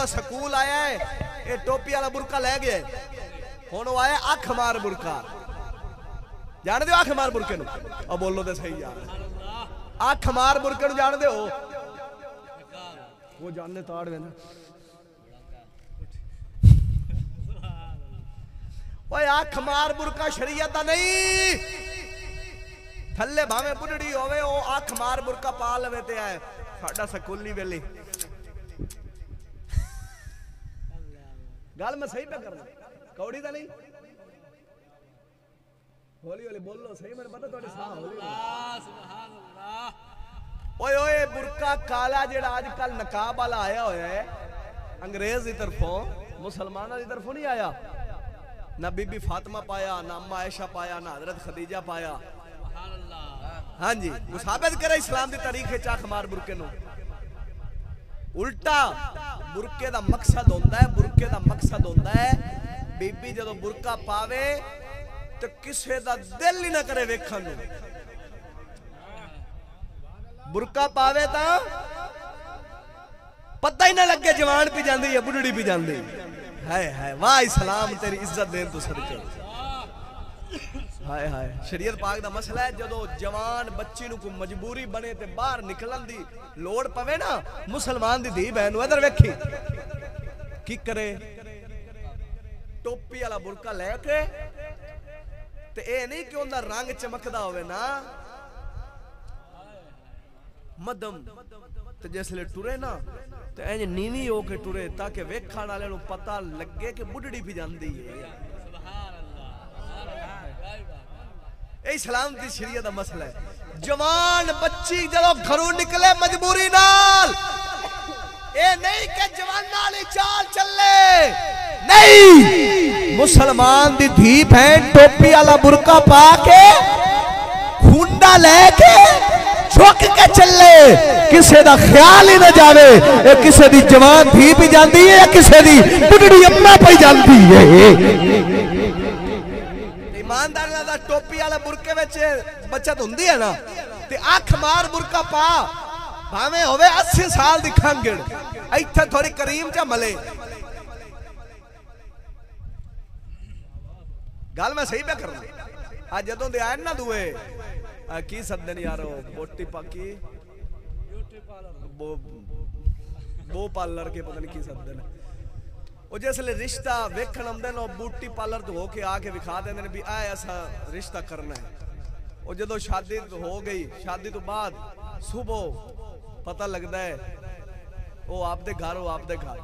दा स्कूल आया है, ये टोपी वाला बुरका ले गया हुण वो आया अख मार बुरका। जान दो अख मार बुरके नूं? और बोलो तो सही यार, अख मार बुरके नूं जान दो? वो जानने ताड़ में ना ओए अख मार बुरका शरीयत नहीं। थल्ले भावे बुढ़ड़ी होवे ओ अख मार बुरका पा लवे ते आए साडा स्कूली वेले। गल मैं सही पे करना, कौड़ी तो नहीं। होली होली बोलो सही, मैंने पता थोड़े साह होली। ओए ओए बुरका काला जेड़ा आजकल नकाब वाला आया होया है अंग्रेज की तरफों, मुसलमानों की तरफों नहीं आया। ना बीबी फातिमा पाया, ना अम्मा आयशा पाया, ना हजरत खदीजा पाया। हाँ जी, वो साबित करे इस्लाम की तारीख है चाख मार बुरके नूं। उल्टा बुरके दा मकसद होंदा है, बुरके दा मकसद होंदा है बीबी जदों बुरका पावे तो किसे दा दिल ही ना करे वेखण नूं। बुरका पावे ता पता ही ना लगे जवान पी जाती है बुढ़ड़ी पी जाती है। वाह इस्लाम तेरी इज्जत देन तो सदके। हाय हाय शरीयत पाक दा मसला है जदों जवान बच्ची नूं कोई मजबूरी बने ते बाहर निकलन दी लोड़ पवे ना, मुसलमान दी धी बहन इधर वेखी की करे, टोपी वाला बुरका लेके ते ए नहीं कि उनका रंग चमकदा होवे ना मदम, ते जिसले टुरे ना ते इंज नीवी होके टुरे ताकि वेखण वाले नूं पता लगे कि बुढ़ड़ी भी जांदी है। इस्लाम की शरीयत का मसला है। जवान बच्ची जदों घरों निकले मजबूरी नाल, ए नहीं कि जवान नाल ही चाल चले, नहीं मुसलमान दी धी बहन टोपी वाला बुरका पा के खुंडा लेके झुक के चले, किसे दा ख्याल ही ना जावे ए किसे दी जवान धी भी जाती है या किसे दी बुढ़ड़ी अम्मा पई जाती है। ईमानदार दा टोपी वाले बुरके विच बचत हुंदी है ना, ते अख मार बुरका पा भावे होवे 80 साल दी खंगड़ इत्थे थोड़ी करीम च मले। गल मैं सही पे करना। आज जदों दे आए ना दुए की सदन यारो बोटी पाकी बो पार्लर के पता नहीं की सदन, जिसले रिश्ता वेखण आंदे ने बूटी पार्लर तो होके आके विखा देंदे ने भी आ ऐसा रिश्ता करना है। और जदों शादी हो गई, शादी तो बाद सुबह पता लगता है वो आपदे घर, वो आपदे घर।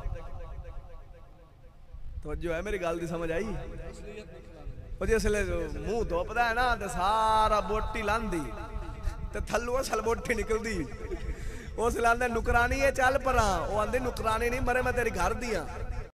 तो जो है मेरी गल दी समझ आई? और जिसले मुंह धोपदा है ना तो सारा बोटी लांदी ते थल्लू असल बोटी निकलदी। उस लांदे नुकरानी है चल परा, वो आंदी नुकरानी नहीं मरे मैं तेरी घर दी हां।